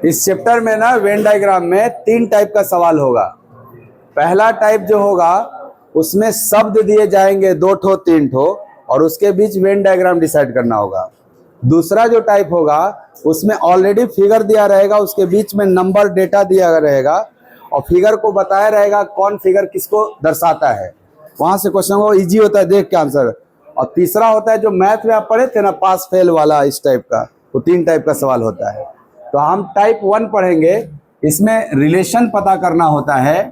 इस चैप्टर में ना वेन डायग्राम में 3 टाइप का सवाल होगा। पहला टाइप जो होगा उसमें शब्द दिए जाएंगे 2 ठो 3 ठो और उसके बीच वेन डायग्राम डिसाइड करना होगा। दूसरा जो टाइप होगा उसमें ऑलरेडी फिगर दिया रहेगा, उसके बीच में नंबर डेटा दिया रहेगा और फिगर को बताया रहेगा कौन फिगर किसको दर्शाता है। वहां से क्वेश्चन को इजी होता है देख के आंसर। और तीसरा होता है जो मैथ में आप पढ़े थे ना, पास फेल वाला, इस टाइप का, तो 3 टाइप का सवाल होता है। तो हम टाइप 1 पढ़ेंगे। इसमें रिलेशन पता करना होता है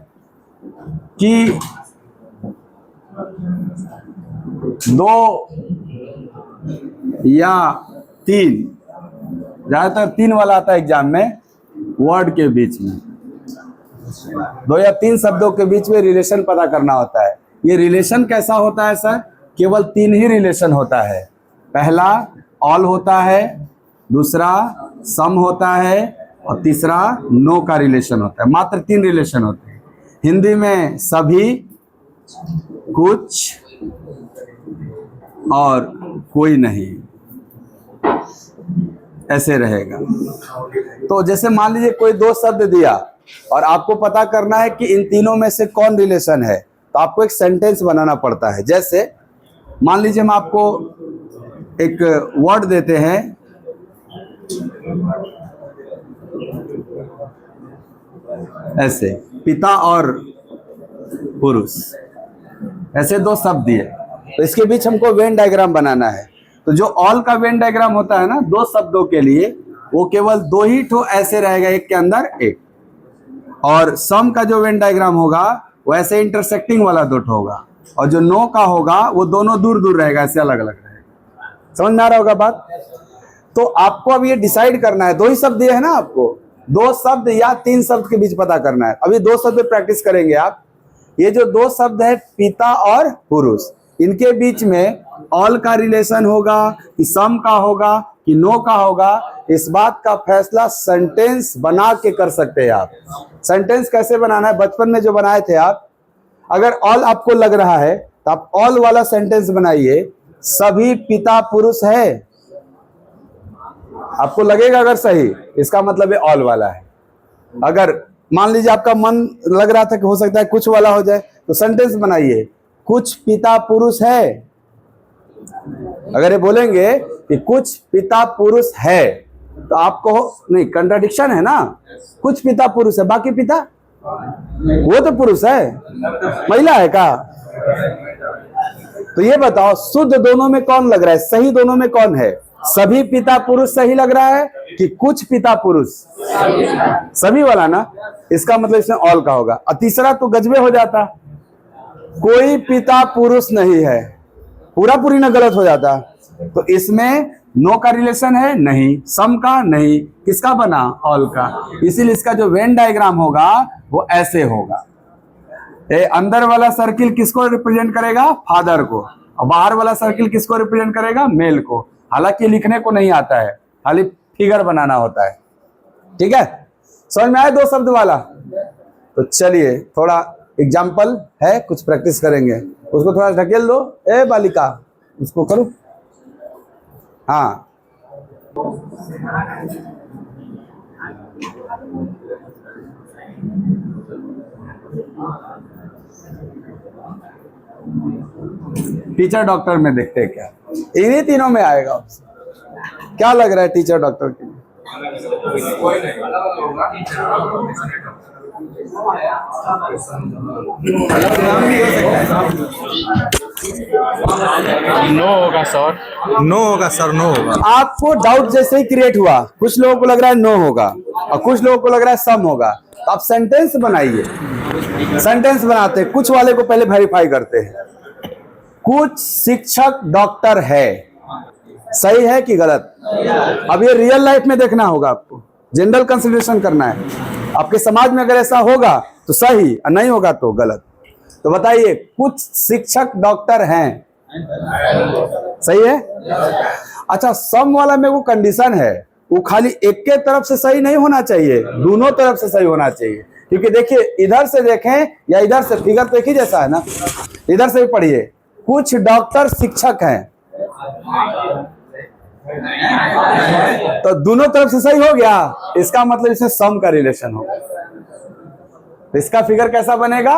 कि 2 या 3, ज्यादातर 3 वाला आता है एग्जाम में, वर्ड के बीच में 2 या 3 शब्दों के बीच में रिलेशन पता करना होता है। ये रिलेशन कैसा होता है सर? केवल 3 ही रिलेशन होता है। पहला ऑल होता है, दूसरा सम होता है और तीसरा नो का रिलेशन होता है। मात्र 3 रिलेशन होते हैं। हिंदी में सभी, कुछ और कोई नहीं, ऐसे रहेगा। तो जैसे मान लीजिए कोई 2 शब्द दिया और आपको पता करना है कि इन तीनों में से कौन रिलेशन है, तो आपको एक सेंटेंस बनाना पड़ता है। जैसे मान लीजिए हम आपको एक वर्ड देते हैं, ऐसे पिता और पुरुष, ऐसे 2 शब्द दिए, तो इसके बीच हमको वेन डायग्राम बनाना है। तो जो ऑल का वेन डायग्राम होता है ना 2 शब्दों के लिए, वो केवल 2 ही ठो ऐसे रहेगा, एक के अंदर एक। और सम का जो वेन डायग्राम होगा वो ऐसे इंटरसेक्टिंग वाला 2 ठो होगा। और जो नो का होगा वो दोनों दूर दूर रहेगा, ऐसे अलग अलग रहेगा। समझ में आ रहा होगा बात? तो आपको अब ये डिसाइड करना है, 2 ही शब्द दिए है ना आपको, 2 शब्द या 3 शब्द के बीच पता करना है। अभी 2 शब्द प्रैक्टिस करेंगे आप। ये जो 2 शब्द है पिता और पुरुष, इनके बीच में ऑल का रिलेशन होगा कि सम का होगा कि नो का होगा, इस बात का फैसला सेंटेंस बना के कर सकते हैं आप। सेंटेंस कैसे बनाना है? बचपन में जो बनाए थे आप, अगर ऑल आपको लग रहा है तो आप ऑल वाला सेंटेंस बनाइए, सभी पिता पुरुष है। आपको लगेगा अगर सही, इसका मतलब है ऑल वाला है। अगर मान लीजिए आपका मन लग रहा था कि हो सकता है कुछ वाला हो जाए, तो सेंटेंस बनाइए, कुछ पिता पुरुष है। अगर ये बोलेंगे कि कुछ पिता पुरुष है, तो आपको नहीं, कंट्राडिक्शन है ना। कुछ पिता पुरुष है, बाकी पिता वो तो पुरुष है, महिला है का? तो ये बताओ शुद्ध दोनों में कौन लग रहा है, सही दोनों में कौन है? सभी पिता पुरुष सही लग रहा है कि कुछ पिता पुरुष? सभी वाला ना, इसका मतलब इसमें ऑल का होगा। और तीसरा तो गजबे हो जाता, कोई पिता पुरुष नहीं है, पूरा पूरी ना गलत हो जाता। तो इसमें नो का रिलेशन है नहीं, सम का नहीं, किसका बना? ऑल का। इसीलिए इसका जो वेन डायग्राम होगा वो ऐसे होगा। अंदर वाला सर्किल किसको रिप्रेजेंट करेगा? फादर को। और बाहर वाला सर्किल किसको रिप्रेजेंट करेगा? मेल को। हालांकि लिखने को नहीं आता है, खाली फिगर बनाना होता है। ठीक है, समझ में आया 2 शब्द वाला? तो चलिए थोड़ा एग्जाम्पल है, कुछ प्रैक्टिस करेंगे। उसको थोड़ा ढकेल दो, ए बालिका, उसको करो। हाँ, टीचर डॉक्टर में देखते हैं क्या, इन्हीं तीनों में आएगा। क्या लग रहा है टीचर डॉक्टर के लिए? नो होगा सर, नो होगा सर, नो होगा। आपको डाउट जैसे ही क्रिएट हुआ, कुछ लोगों को लग रहा है नो होगा और कुछ लोगों को लग रहा है सम होगा, तो आप सेंटेंस बनाइए। सेंटेंस बनाते हैं, कुछ वाले को पहले वेरीफाई करते हैं। कुछ शिक्षक डॉक्टर है, सही है कि गलत? अब ये रियल लाइफ में देखना होगा आपको, जनरल कंसिडरेशन करना है। आपके समाज में अगर ऐसा होगा तो सही, और नहीं होगा तो गलत। तो बताइए, कुछ शिक्षक डॉक्टर हैं, सही है? अच्छा, सम वाला में वो कंडीशन है, वो खाली एक के तरफ से सही नहीं होना चाहिए, दोनों तरफ से सही होना चाहिए। क्योंकि देखिए, इधर से देखें या इधर से, फिगर तो एक ही जैसा है ना, इधर से भी पढ़िए, कुछ डॉक्टर शिक्षक हैं, तो दोनों तरफ से सही हो गया, इसका मतलब इसमें सम का रिलेशन होगा। तो इसका फिगर कैसा बनेगा?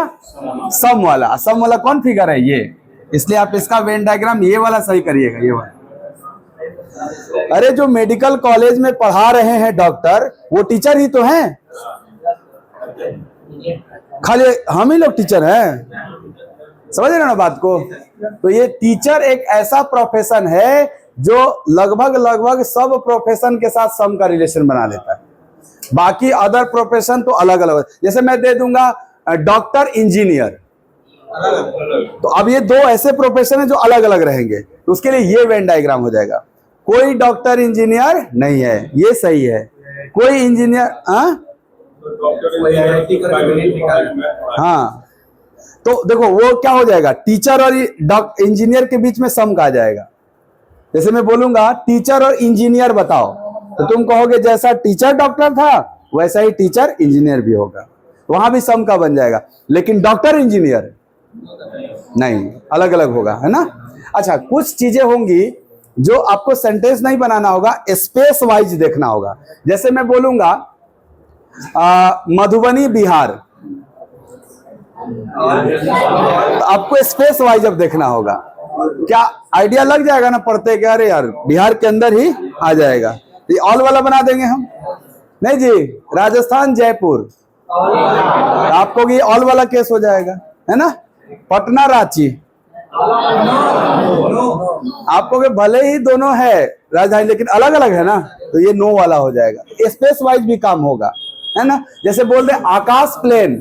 सम वाला। सम वाला कौन फिगर है? ये। इसलिए आप इसका वेन डायग्राम ये वाला सही करिएगा, ये वाला। अरे जो मेडिकल कॉलेज में पढ़ा रहे हैं डॉक्टर, वो टीचर ही तो हैं। खाली हम ही लोग टीचर हैं, समझ रहे ना बात को? तो ये टीचर एक ऐसा प्रोफेशन है जो लगभग सब प्रोफेशन के साथ सम का रिलेशन बना लेता है। बाकी अदर प्रोफेशन तो अलग अलग। जैसे मैं दे दूंगा डॉक्टर, इंजीनियर, तो अब ये दो ऐसे प्रोफेशन है जो अलग अलग रहेंगे, तो उसके लिए ये वेन डायग्राम हो जाएगा। कोई डॉक्टर इंजीनियर नहीं है, ये सही है। कोई इंजीनियर, हाँ, तो देखो वो क्या हो जाएगा, टीचर और इंजीनियर के बीच में सम का आ जाएगा। जैसे मैं बोलूंगा टीचर और इंजीनियर बताओ, तो तुम कहोगे जैसा टीचर डॉक्टर था वैसा ही टीचर इंजीनियर भी होगा, वहां भी सम का बन जाएगा। लेकिन डॉक्टर इंजीनियर नहीं, अलग अलग होगा, है ना। अच्छा, कुछ चीजें होंगी जो आपको सेंटेंस नहीं बनाना होगा, स्पेस वाइज देखना होगा। जैसे मैं बोलूंगा मधुबनी बिहार, तो आपको स्पेस वाइज अब देखना होगा। क्या आइडिया लग जाएगा ना पढ़ते कि अरे यार बिहार के अंदर ही आ जाएगा, ये ऑल वाला बना देंगे हम। नहीं जी, राजस्थान जयपुर, आपको ये ऑल वाला केस हो जाएगा, है ना। पटना रांची, आपको कि भले ही दोनों है राजधानी लेकिन अलग अलग है ना, तो ये नो वाला हो जाएगा। स्पेस वाइज भी काम होगा, है ना। जैसे बोल दे आकाश प्लेन,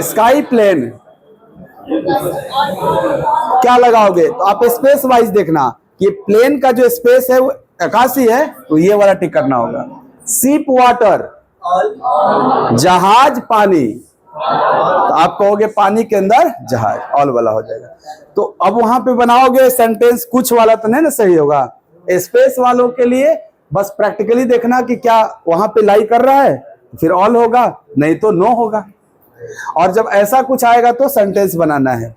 स्काई प्लेन, क्या लगाओगे? तो आप स्पेस वाइज देखना कि प्लेन का जो स्पेस है वो आकाशी है, तो ये वाला टिक करना होगा। शिप वाटर, जहाज पानी, तो आप कहोगे पानी के अंदर जहाज, ऑल वाला हो जाएगा। तो अब वहां पे बनाओगे सेंटेंस, कुछ वाला तो नहीं ना सही होगा। स्पेस वालों के लिए बस प्रैक्टिकली देखना कि क्या वहां पे लाई कर रहा है, फिर ऑल होगा, नहीं तो नो होगा। और जब ऐसा कुछ आएगा तो सेंटेंस बनाना है।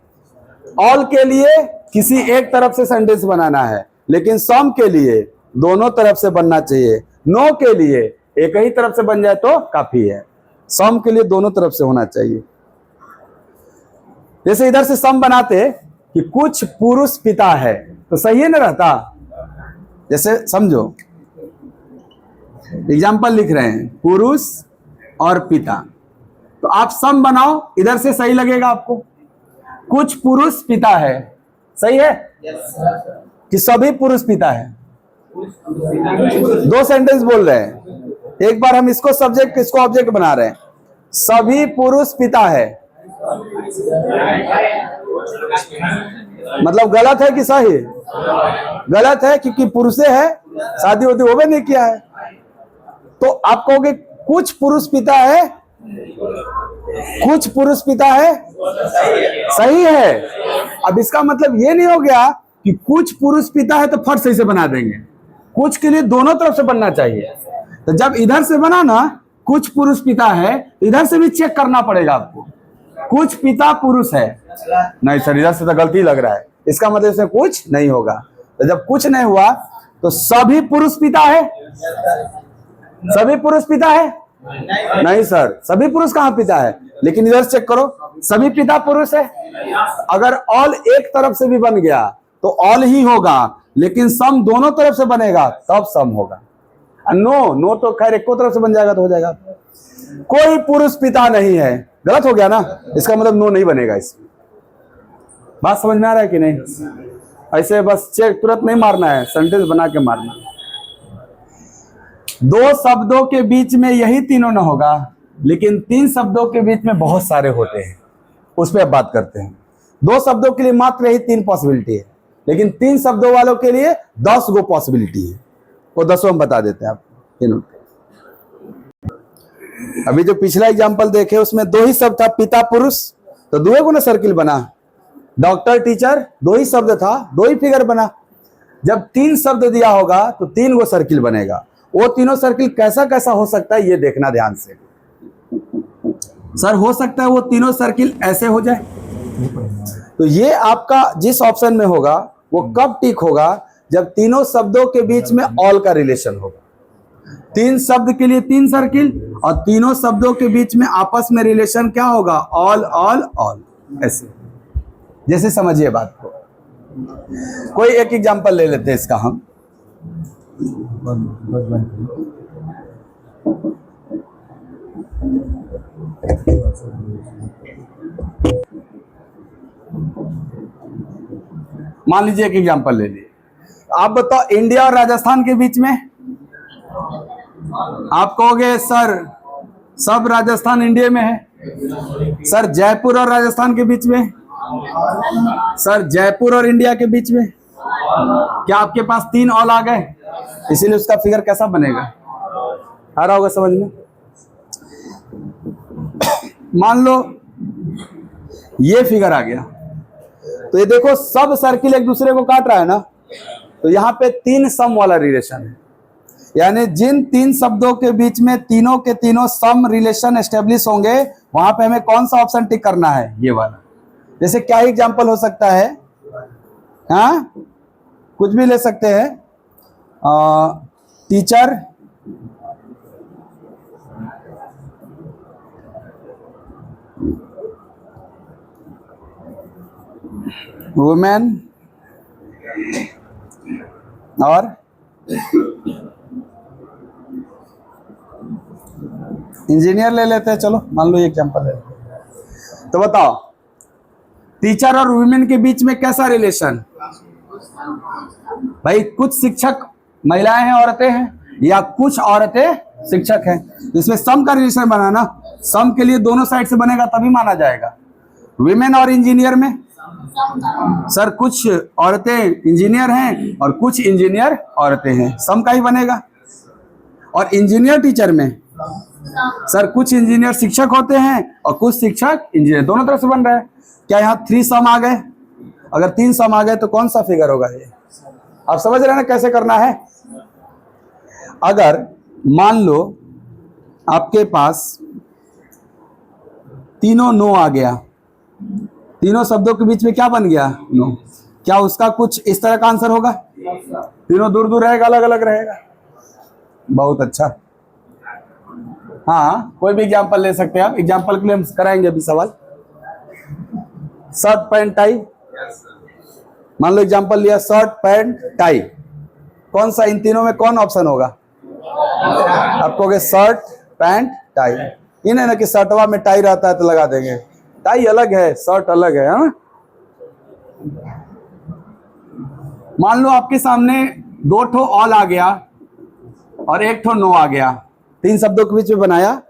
ऑल के लिए किसी एक तरफ से सेंटेंस बनाना है, लेकिन सम के लिए दोनों तरफ से बनना चाहिए। नो के लिए एक ही तरफ से बन जाए तो काफी है, सम के लिए दोनों तरफ से होना चाहिए। जैसे इधर से सम बनाते कि कुछ पुरुष पिता है, तो सही है ना रहता। जैसे समझो, एग्जाम्पल लिख रहे हैं पुरुष और पिता, तो आप सम बनाओ, इधर से सही लगेगा आपको। कुछ पुरुष पिता है, सही है कि सभी पुरुष पिता है? दो सेंटेंस बोल रहे हैं, एक बार हम इसको सब्जेक्ट इसको ऑब्जेक्ट बना रहे हैं। सभी पुरुष पिता है, मतलब गलत है कि सही? गलत है, क्योंकि पुरुषे है, शादी होती वो भी नहीं किया है। तो आप कहोगे कुछ पुरुष पिता है, कुछ पुरुष पिता है, सही है। अब इसका मतलब ये नहीं हो गया कि कुछ पुरुष पिता है तो फट सही से बना देंगे, कुछ के लिए दोनों तरफ से बनना चाहिए। तो जब इधर से बनाना कुछ पुरुष पिता है, इधर से भी चेक करना पड़ेगा आपको, कुछ पिता पुरुष है। नहीं सर, इधर से तो गलती लग रहा है, इसका मतलब इसमें कुछ नहीं होगा। तो जब कुछ नहीं हुआ तो सभी पुरुष पिता है, सभी पुरुष पिता है? नहीं सर, सभी पुरुष कहाँ पिता है? लेकिन इधर चेक करो, सभी पिता पुरुष है। अगर ऑल एक तरफ से भी बन गया तो ऑल ही होगा, लेकिन सम दोनों तरफ से बनेगा तब सम होगा। नो तो खैर एक तरफ से बन जाएगा तो हो जाएगा। कोई पुरुष पिता नहीं है, गलत हो गया ना, इसका मतलब नो नहीं बनेगा। इसमें बात समझ में आ रहा है कि नहीं? ऐसे बस चेक तुरंत नहीं मारना है, सेंटेंस बना के मारना। दो शब्दों के बीच में यही तीनों न होगा, लेकिन तीन शब्दों के बीच में बहुत सारे होते हैं, उस पर अब बात करते हैं। दो शब्दों के लिए मात्र यही तीन पॉसिबिलिटी है, लेकिन तीन शब्दों वालों के लिए 10 गो पॉसिबिलिटी है। वो 10 हम बता देते हैं आपको। अभी जो पिछला एग्जाम्पल देखे उसमें दो ही शब्द था, पिता पुरुष, तो दो गुना सर्किल बना। डॉक्टर टीचर दो ही शब्द था, दो ही फिगर बना। जब तीन शब्द दिया होगा तो 3 गो सर्किल बनेगा। वो तीनों सर्किल कैसा कैसा हो सकता है ये देखना ध्यान से। सर हो सकता है वो तीनों सर्किल ऐसे हो जाए, तो ये आपका जिस ऑप्शन में होगा वो कब टिक होगा, जब तीनों शब्दों के बीच में ऑल का रिलेशन होगा। 3 शब्द के लिए 3 सर्किल और तीनों शब्दों के बीच में आपस में रिलेशन क्या होगा? All all all. ऐसे जैसे समझिए बात को, कोई एक एग्जांपल ले लेते हैं इसका हम। मान लीजिए एक एग्जांपल ले लिए, आप बताओ इंडिया और राजस्थान के बीच में, आप कहोगे सर सब राजस्थान इंडिया में है। सर जयपुर और राजस्थान के बीच में, सर जयपुर और इंडिया के बीच में, क्या आपके पास 3 ऑल आ गए? इसीलिए उसका फिगर कैसा बनेगा? आ रहा होगा समझ में? मान लो ये फिगर आ गया, तो ये देखो सब सर्किल एक दूसरे को काट रहा है ना, तो यहां पे 3 सम वाला रिलेशन है। यानी जिन 3 शब्दों के बीच में तीनों के तीनों सम रिलेशन एस्टेब्लिश होंगे, वहां पे हमें कौन सा ऑप्शन टिक करना है? ये वाला। जैसे क्या एग्जांपल हो सकता है? हाँ, कुछ भी ले सकते हैं। टीचर, वुमेन और इंजीनियर ले लेते हैं। चलो मान लो ये एग्जांपल है, तो बताओ टीचर और वुमेन के बीच में कैसा रिलेशन? भाई कुछ शिक्षक महिलाएं हैं, औरतें हैं, या कुछ औरतें शिक्षक हैं, इसमें सम का रिलेशन बनाना। सम के लिए दोनों साइड से बनेगा तभी माना जाएगा। वुमेन और इंजीनियर में सर कुछ औरतें इंजीनियर हैं और कुछ इंजीनियर औरतें हैं, सम का ही बनेगा। और इंजीनियर टीचर में सर कुछ इंजीनियर शिक्षक होते हैं और कुछ शिक्षक इंजीनियर, दोनों तरफ से बन रहा है। क्या यहाँ 3 सम आ गए? अगर 3 सम आ गए तो कौन सा फिगर होगा ये? आप समझ रहे हैं ना कैसे करना है? अगर मान लो आपके पास तीनों नो आ गया, तीनों शब्दों के बीच में क्या बन गया? नो। क्या उसका कुछ इस तरह का आंसर होगा? तीनों दूर दूर रहेगा, अलग अलग रहेगा। बहुत अच्छा। हाँ, कोई भी एग्जांपल ले सकते हैं आप। एग्जांपल के लिए हम कराएंगे अभी सवाल। शर्ट पैंट टाई, मान लो एग्जांपल लिया शर्ट पैंट टाई, कौन सा इन तीनों में कौन ऑप्शन होगा? आप कहोगे शर्ट पैंट टाई। ये नहीं ना कि शर्टवा में टाई रहता है तो लगा देंगे, टाई अलग है शर्ट अलग है, हाँ? मान लो आपके सामने 2 ठो ऑल आ गया और 1 ठो नो आ गया। 3 शब्दों के बीच में बनाया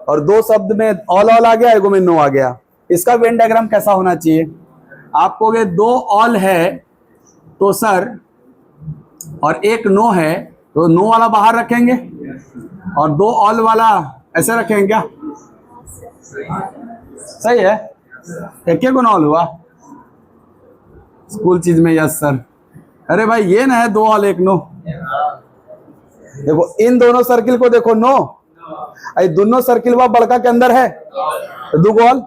और 2 शब्द में ऑल ऑल आ गया, 1 में नो आ गया। इसका वेन डायग्राम कैसा होना चाहिए? आप कहोगे 2 ऑल है तो सर और 1 नो है, तो नो वाला बाहर रखेंगे और 2 ऑल वाला ऐसे रखेंगे क्या? सही है। एक नो ऑल हुआ स्कूल चीज में। Yes sir. अरे भाई ये ना है 2 ऑल 1 नो। देखो इन दोनों सर्किल को देखो, नो, ये दोनों सर्किल वह बड़का के अंदर है, तो 2 ऑल।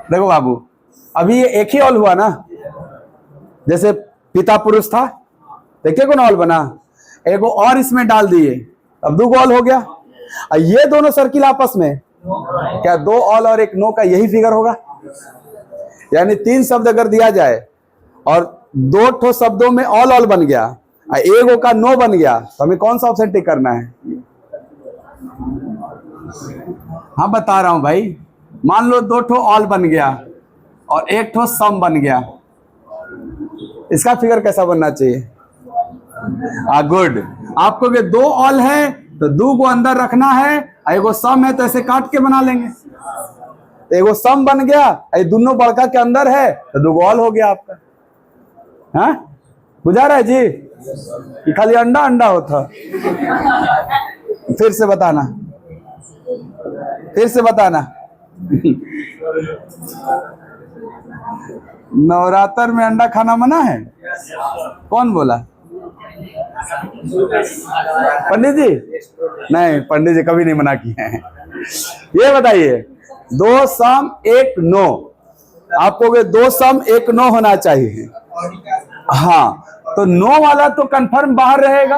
देखो बाबू, अभी ये एक ही ऑल हुआ ना, जैसे पिता पुरुष था, देखिए कौन ऑल बना, एक और इसमें डाल दिए, अब 2 ऑल हो गया। ये दोनों सर्किल आपस में क्या 2 ऑल और 1 नो का यही फिगर होगा? यानी 3 शब्द अगर दिया जाए और 2 ठो शब्दों में ऑल ऑल बन गया, 1 का नो बन गया, तो हमें कौन सा ऑप्शन टिक करना है? हाँ बता रहा हूं भाई। मान लो 2 ठो ऑल बन गया और 1 ठो सम बन गया, इसका फिगर कैसा बनना चाहिए? गुड। आपको 2 ऑल है तो 2 को अंदर रखना है, 1 सम है तो ऐसे काट के बना लेंगे। 1 सम बन गया, ये दोनों बड़का के अंदर है तो 2 ऑल हो गया आपका। हाँ बुझा रहा है जी? कि खाली अंडा अंडा होता? फिर से बताना, फिर से बताना। नवरात्र में अंडा खाना मना है? कौन बोला? पंडित जी? नहीं, पंडित जी कभी नहीं मना किए हैं। ये बताइए 2 सम 1 नो, आप कहोगे 2 सम 1 9 होना चाहिए। हाँ, तो 9 वाला तो कंफर्म बाहर रहेगा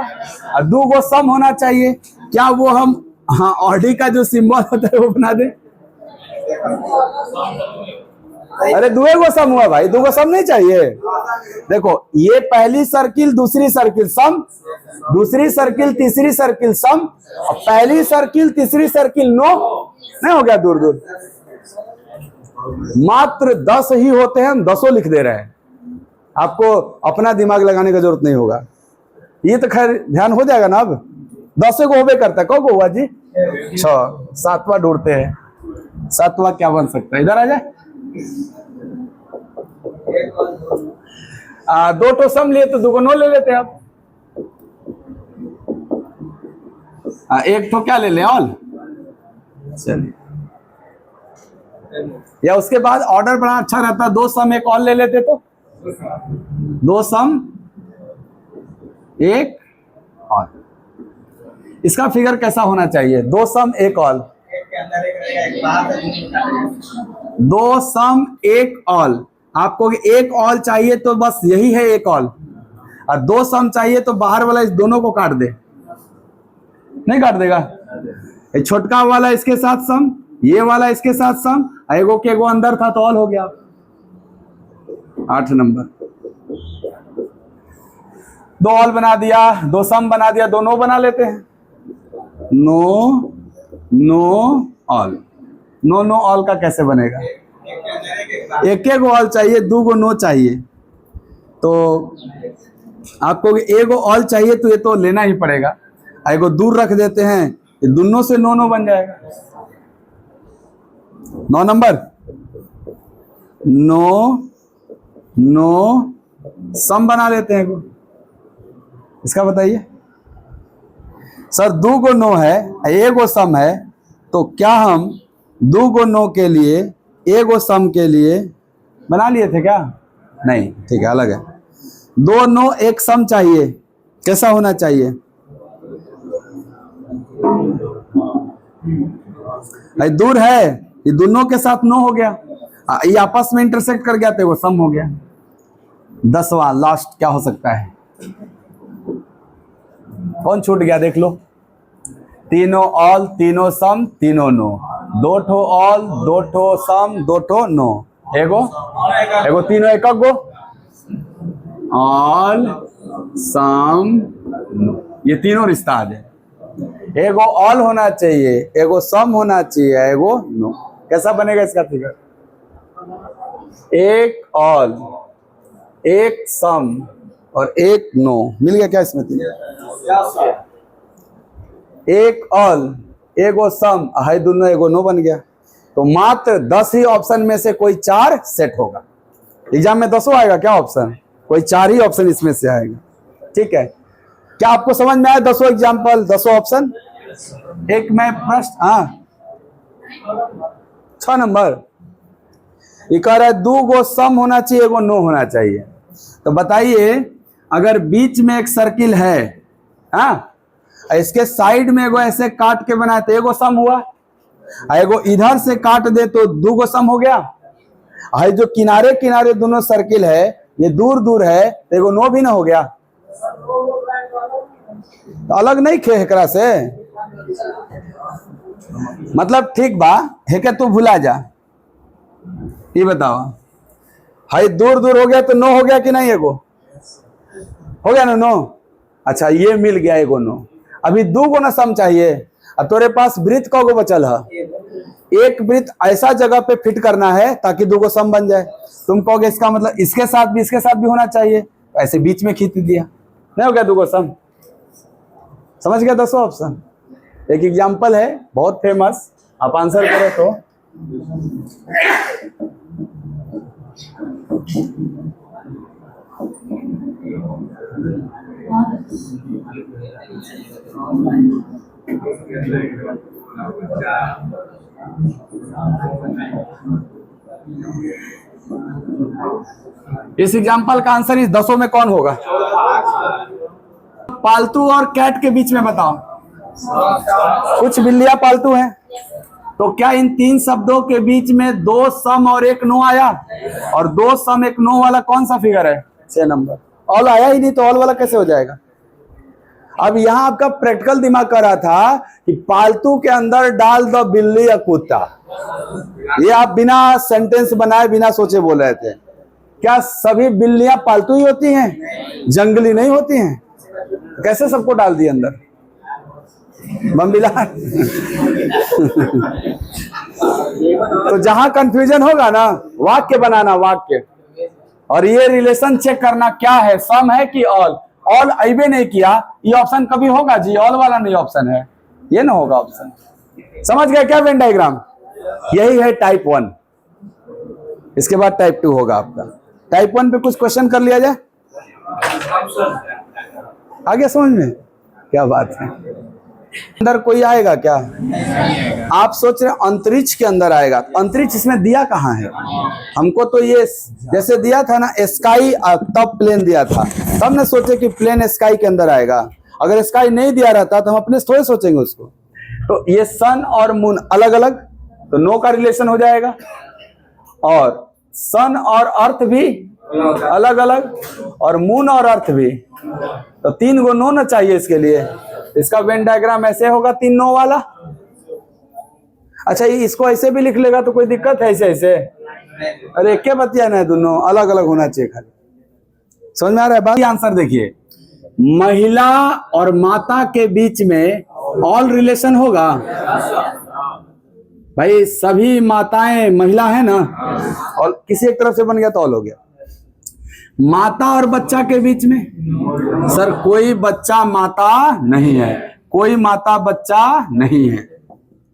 और 2 गो सम होना चाहिए। क्या वो हम हाँ ऑडी का जो सिंबल होता है वो बना दे? अरे 2 गो सम हुआ भाई, 2 गो सम नहीं चाहिए। देखो ये पहली सर्किल दूसरी सर्किल सम, दूसरी सर्किल तीसरी सर्किल सम, और पहली सर्किल तीसरी सर्किल नो, नहीं हो गया दूर दूर। मात्र 10 ही होते हैं, हम 10 लिख दे रहे हैं। आपको अपना दिमाग लगाने का जरूरत नहीं होगा। ये तो खैर ध्यान हो जाएगा ना। अब 10 को होबे करता है। कौन को हुआ जी? 6। 7वां ढूंढते हैं। 7वां क्या बन सकता है? इधर आ जाए। 2 तो सम लिए तो 2 को नो ले लेते हैं आप। 1 तो क्या ले लें? ऑल। चलिए, या उसके बाद ऑर्डर बड़ा अच्छा रहता, 2 सम 1 ऑल ले लेते तो 2 सम 1 ऑल। इसका फिगर कैसा होना चाहिए? 2 सम 1 ऑल, 2 सम 1 ऑल। आपको 1 ऑल चाहिए तो बस यही है 1 ऑल, और 2 सम चाहिए तो बाहर वाला इस दोनों को काट दे। नहीं काट देगा? ये छोटका वाला इसके साथ सम, ये वाला इसके साथ सम, एगो के एगो अंदर था तो ऑल हो गया। 8 नंबर 2 ऑल बना दिया, 2 सम बना दिया, 2 नो बना लेते हैं। Know know all. Know know all का कैसे बनेगा? 1 गो ऑल चाहिए, 2 गो नो चाहिए। तो आपको 1 गो ऑल चाहिए तो ये तो लेना ही पड़ेगा। एगो दूर रख देते हैं, ये दोनों से नो नो बन जाएगा। 9 नंबर नो नो सम बना लेते हैं। इसका बताइए सर। 2 गो नो है, 1 गो सम है, तो क्या हम 2 गो नो के लिए 1 गो सम के लिए बना लिए थे क्या? नहीं, ठीक है, अलग है। 2 नो 1 सम चाहिए, कैसा होना चाहिए? दूर है, ये दोनों के साथ नो हो गया, ये आपस में इंटरसेक्ट कर गया तो वो सम हो गया। 10वां लास्ट क्या हो सकता है? कौन छूट गया देख लो। तीनों ऑल, तीनों सम, तीनों नो। 2 ठो ऑल, 2 ठो सम, 2 ठो नो। एगो तीनों एक गो ऑल सम नो, ये तीनों रिश्ता आ जाए। एगो ऑल होना चाहिए, एगो सम होना चाहिए, एगो नो। कैसा बनेगा इसका फिगर? 1 ऑल, 1 सम और 1 नो। मिल गया क्या इसमें? 1 ऑल, एगो सम, है दोनों एगो नो बन गया। तो मात्र 10 ही ऑप्शन में से कोई 4 सेट होगा। एग्जाम में 10 आएगा क्या ऑप्शन? कोई 4 ही ऑप्शन इसमें से आएगा। ठीक है, क्या आपको समझ में आया? 10 एग्जाम्पल, 10 ऑप्शन। एक मैं प्रश्न, हाँ 6 नंबर ये कह रहा है 2 गो सम होना चाहिए, एगो नो होना चाहिए। तो बताइए, अगर बीच में एक सर्किल है, हाँ, इसके साइड में एगो ऐसे काट के बनाए तो एगो सम हुआ, एगो इधर से काट दे तो 2 गो सम हो गया। है जो किनारे किनारे दोनों सर्किल है, ये दूर दूर है, तो एगो नो भी ना हो गया। तो अलग नहीं खे हेकरा से, मतलब ठीक बा हेके तू भुला जा। ये बताओ, हाई दूर दूर हो गया तो नो हो गया कि नहीं? एगो हो गया ना नो। अच्छा, ये मिल गया एगो नो। अभी 2 गो ना सम चाहिए, और तोरे पास वृत्त कगो बचल है? एक वृत्त ऐसा जगह पे फिट करना है ताकि 2 गो सम बन जाए। तुम कहोगे इसका मतलब इसके साथ भी होना चाहिए, ऐसे बीच में खींच दिया, नहीं हो गया 2 गो सम। समझ गया? 10 ऑप्शन। एक एग्जाम्पल है बहुत फेमस, आप आंसर करो तो। इस एग्जाम्पल का आंसर इस 10 में कौन होगा? पालतू और कैट के बीच में बताओ। कुछ बिल्लियां पालतू हैं, तो क्या इन तीन शब्दों के बीच में 2 सम और 1 नो आया? और 2 सम 1 नो वाला कौन सा फिगर है? 6 नंबर। ऑल आया ही नहीं तो ऑल वाला कैसे हो जाएगा? अब यहां आपका प्रैक्टिकल दिमाग कर रहा था कि पालतू के अंदर डाल दो बिल्ली या कुत्ता। ये आप बिना सेंटेंस बनाए बिना सोचे बोल रहे थे। क्या सभी बिल्लियां पालतू ही होती हैं, जंगली नहीं होती हैं? कैसे सबको डाल दिए अंदर? बमबिला। तो जहां कंफ्यूजन होगा ना, वाक्य बनाना, वाक्य, और ये रिलेशन चेक करना क्या है, सम है कि ऑल। ऑल अबे नहीं किया, ये ऑप्शन कभी होगा जी? ऑल वाला नहीं ऑप्शन है, ये ना होगा ऑप्शन। समझ गए क्या वेन डायग्राम? यही है टाइप 1। इसके बाद टाइप 2 होगा आपका। टाइप 1 पे कुछ क्वेश्चन कर लिया जाए, आगे समझ में? क्या बात है। अंदर कोई आएगा क्या? आप सोच रहे अंतरिक्ष के अंदर आएगा, अंतरिक्ष इसमें दिया कहाँ है हमको? तो ये जैसे दिया था ना स्काई, तब प्लेन दिया था, तब ने सोचे कि प्लेन स्काई के अंदर आएगा। अगर स्काई नहीं दिया रहता तो हम अपने थोड़े सोचेंगे उसको। तो ये सन और मून अलग अलग, तो नो का रिलेशन हो जाएगा। और सन और अर्थ भी अलग अलग, और मून और अर्थ भी। तो 3 गो नो ना चाहिए इसके लिए। इसका वेन डायग्राम ऐसे होगा, 3 नो वाला। अच्छा, इसको ऐसे भी लिख लेगा तो कोई दिक्कत है? ऐसे ऐसे अरे क्या बतिया ना, दोनों अलग अलग होना चाहिए खाली। समझ में आ रहा है बात? आंसर देखिए, महिला और माता के बीच में ऑल रिलेशन होगा भाई। सभी माताएं महिला है ना, और किसी एक तरफ से बन गया तो ऑल हो गया। माता और बच्चा के बीच में, सर कोई बच्चा माता नहीं है, कोई माता बच्चा नहीं है।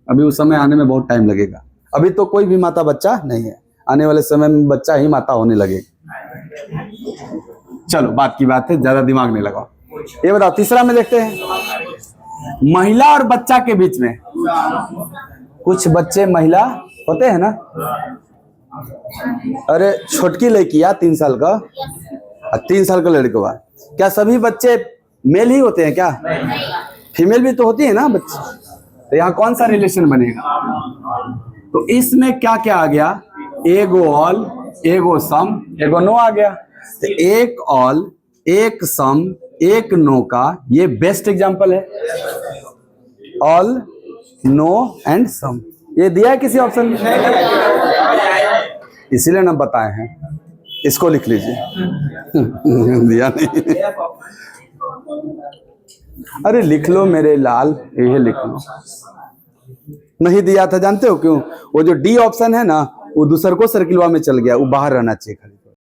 अभी उस समय आने में बहुत टाइम लगेगा। अभी तो कोई भी माता बच्चा नहीं है, आने वाले समय में बच्चा ही माता होने लगेगा। चलो बात की बात है, ज्यादा दिमाग नहीं लगाओ। ये बताओ, तीसरा में देखते हैं, महिला और बच्चा के बीच में। कुछ बच्चे महिला होते हैं ना, अरे छोटकी लड़कियां 3 साल का और 3 साल का लड़का, क्या सभी बच्चे मेल ही होते हैं क्या? फीमेल भी तो होती है ना बच्चे। तो यहाँ कौन सा रिलेशन बनेगा? तो इसमें क्या क्या आ गया? एगो ऑल, एगो सम, एगो नो आ गया। तो एक ऑल, एक सम, एक नो का ये बेस्ट एग्जांपल है। ऑल, नो एंड सम, ये दिया है किसी ऑप्शन में? इसीलिए ना बताए हैं। इसको लिख लीजिए। दिया नहीं। अरे लिख लो मेरे लाल, ये लिख लो। नहीं दिया था, जानते हो क्यों? वो जो डी ऑप्शन है ना, वो दूसर को सर्किलवा में चल गया, वो बाहर रहना चाहिए।